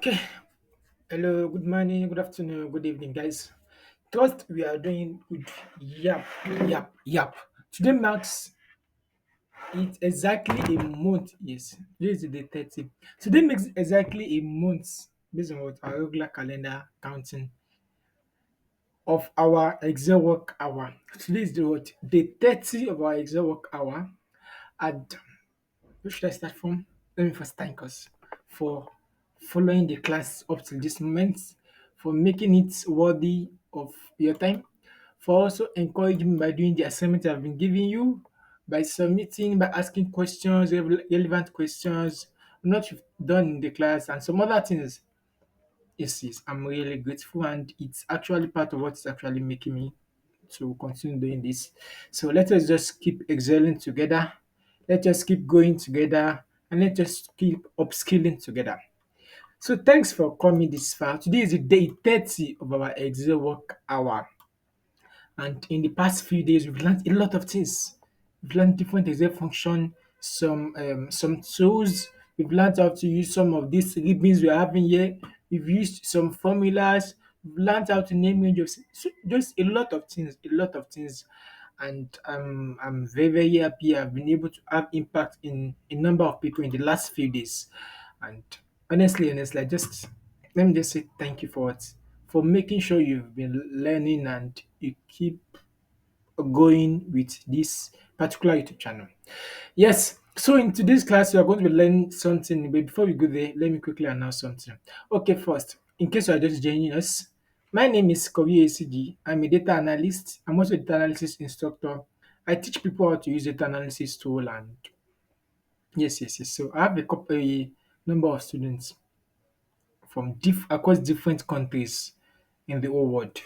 Okay. Hello, good morning, good afternoon, good evening, guys. Trust we are doing good. Yep, yep. Today marks it exactly a month. Yes, today is the day 30. Today makes exactly a month based on what our regular calendar counting of our Excel work hour. Today is the what? Day 30 of our Excel work hour. And where should I start from? Let me first thank us for following the class up to this moment, for making it worthy of your time, for also encouraging me by doing the assignment I've been giving you, by submitting, by asking questions, relevant questions, not you've done in the class, and some other things. Yes, I'm really grateful, and it's actually part of what's actually making me to continue doing this. So let us just keep excelling together. Let us keep going together, and let us keep upskilling together. So thanks for coming this far. Today is the day 30 of our Excel work hour. And in the past few days, we've learned a lot of things. We've learned different Excel function, some tools. We've learned how to use some of these ribbons we're having here. We've used some formulas. We've learned how to name ranges. So just a lot of things, a lot of things. And I'm very, very happy I've been able to have impact in a number of people in the last few days. And honestly, I just let me just say thank you for it, for making sure you've been learning and you keep going with this particular YouTube channel. Yes, so in today's class, we are going to be learning something. But before we go there, let me quickly announce something. Okay, first, in case you are just joining us, my name is Kobi ACG. I'm a data analyst. I'm also a data analysis instructor. I teach people how to use data analysis tool and yes. So I have a number of students from across different countries in the whole world.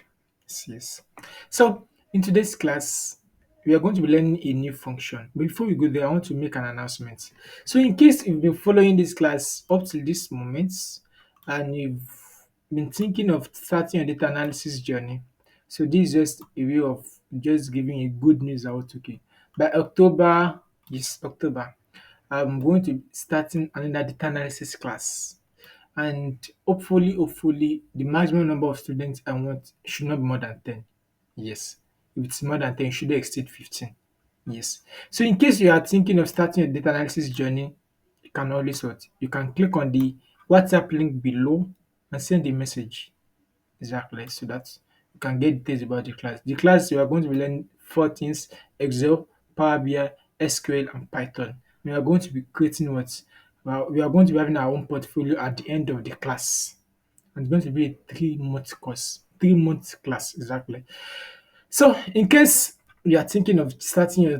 Yes. So in today's class, we are going to be learning a new function. But before we go there, I want to make an announcement. So in case you've been following this class up to this moment and you've been thinking of starting your data analysis journey, so this is just a way of just giving you good news out. Okay. By October, yes, October, I'm going to be starting another data analysis class, and hopefully the maximum number of students I want should not be more than 10. Yes. If it's more than 10, it should exceed 15. Yes. So in case you are thinking of starting a data analysis journey, you can always what? You can click on the WhatsApp link below and send a message. Exactly. So that you can get details about the class. The class you are going to be learning four things: Excel, Power BI, SQL, and Python. We are going to be creating what? Well, we are going to be having our own portfolio at the end of the class. And it's going to be a 3 month course, 3 month class, exactly. So, in case you are thinking of starting your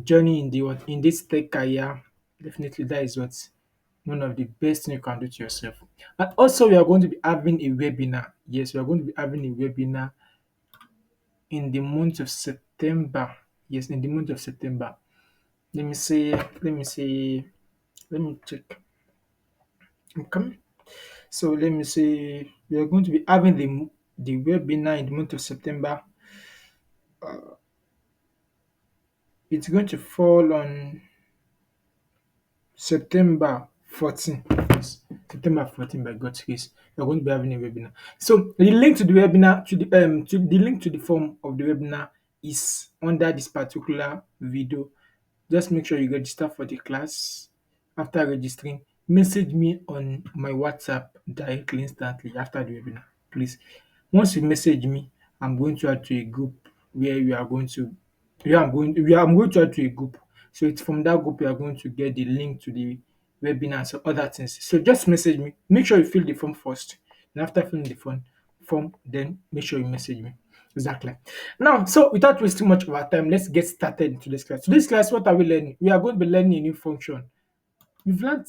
journey in in this tech career, definitely that is what one of the best thing you can do to yourself. And also, we are going to be having a webinar. Yes, we are going to be having a webinar in the month of September. Yes, in the month of September. Let me see. Let me see. Let me check. Okay. So let me see. We are going to be having the webinar in the month of September. It's going to fall on September 14. Yes, September 14 by God's grace. We're going to be having a webinar. So the link to the webinar, to the link to the form of the webinar is under this particular video. Just make sure you register for the class. After registering, message me on my WhatsApp directly instantly after the webinar, please. Once you message me, I'm going to add to a group where we are going to I'm going to add to a group. So it's from that group you are going to get the link to the webinar and some other things. So just message me. Make sure you fill the form first. And after filling the form, then make sure you message me. Exactly. Now, so without wasting much of our time, let's get started into this class. Today's class, what are we learning? We are going to be learning a new function. We've learned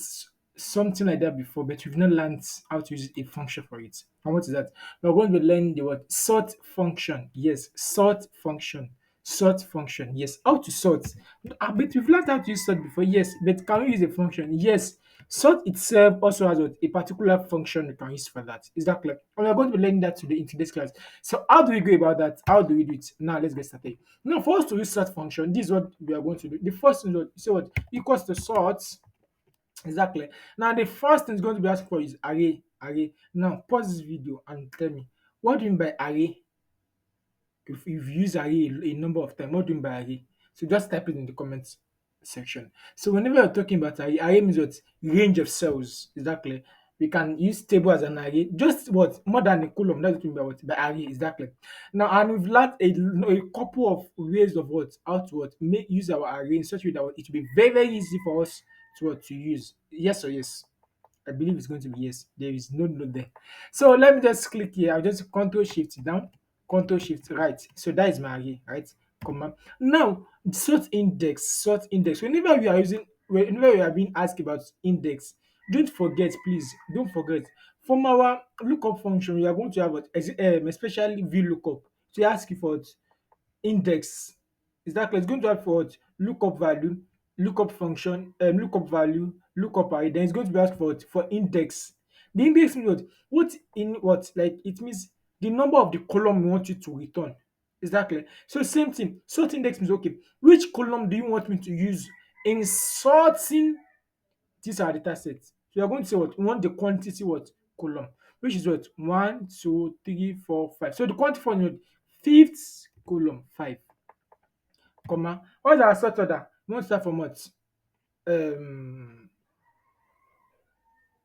something like that before, but we've not learned how to use a function for it. And what is that? We're going to be learning the word sort function. Yes, sort function. Sort function. Yes, how to sort. But we've learned how to use sort before. Yes, but can we use a function? Yes. Sort itself also has what? A particular function you can use for that. Is that clear? And we're going to be learning that today in today's class. So how do we go about that? How do we do it? Now let's get started. Now, for us to use sort function, this is what we are going to do. The first thing is what? You say what? Equals to sort. Exactly. Now, the first thing it's going to be asking for is array. array. Now pause this video and tell me, what do you mean by array? If you've used array a number of times, what do you mean by array? So just type it in the comments section. So whenever you're talking about array means what? Range of cells. Is that clear? We can use table as an array. Just what? More than a column. That's what we mean by what? By array. Is that clear? Now, and we've learned a couple of ways of what? How to what? Make use our array in such a way that what, it will be very, very easy for us to what? To use. Yes or yes? I believe it's going to be yes. There is no there. So let me just click here. I'll just Control Shift down, Control Shift right. So that is my array, right? Comma. Now sort index, sort index. Whenever we are being asked about index, don't forget, please, don't forget. From our lookup function, we are going to have what, especially VLOOKUP to ask you for what, index. Is that clear? It's going to have for what? Lookup value, lookup function, lookup value, lookup array. Then it's going to be asked for what? For index. The index means what? What in what? Like it means the number of the column we want you to return. Is that clear? So same thing. Sort index means okay. Which column do you want me to use in sorting these are data sets? So you're going to say what? We want the quantity what? Column. Which is what? One, two, three, four, five. So the quantity for what? Fifth column, five, comma. What's our sort order? We want to start from what? Um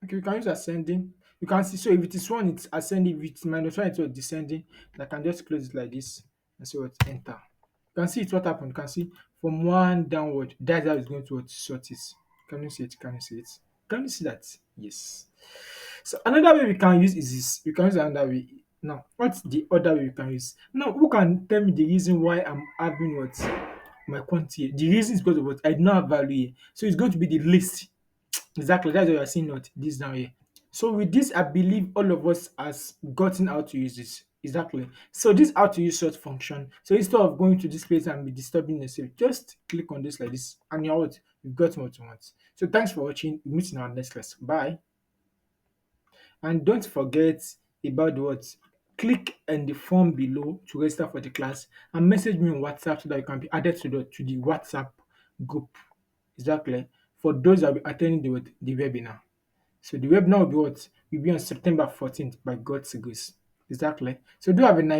okay, we can use ascending. You can see, so if it is one, it's ascending. If it's minus one, it's what? Descending. I can just close it like this and say what? Enter. You can see it what happened. You can see from one downward. That's how it's going to what? Sort it. Can you see it? Can you see it? Can you see that? Yes. So another way we can use is this. We can use another way. Now, what's the other way we can use? Now, who can tell me the reason why I'm having what? My quantity. The reason is because of what? I do not have value here. So it's going to be the least. Exactly. That's why you're seeing what? This down here. So with this, I believe all of us has gotten how to use this. Exactly. So this how to use sort function. So instead of going to this place and be disturbing yourself, just click on this like this, and you're out. You've got what you want. So thanks for watching. We'll meet in our next class. Bye. And don't forget about what? Click on the form below to register for the class and message me on WhatsApp so that you can be added to the WhatsApp group. Is that clear? For those that will be attending the webinar. So the webinar will be what? Will be on September 14th by God's grace. Is that clear? So do have a nice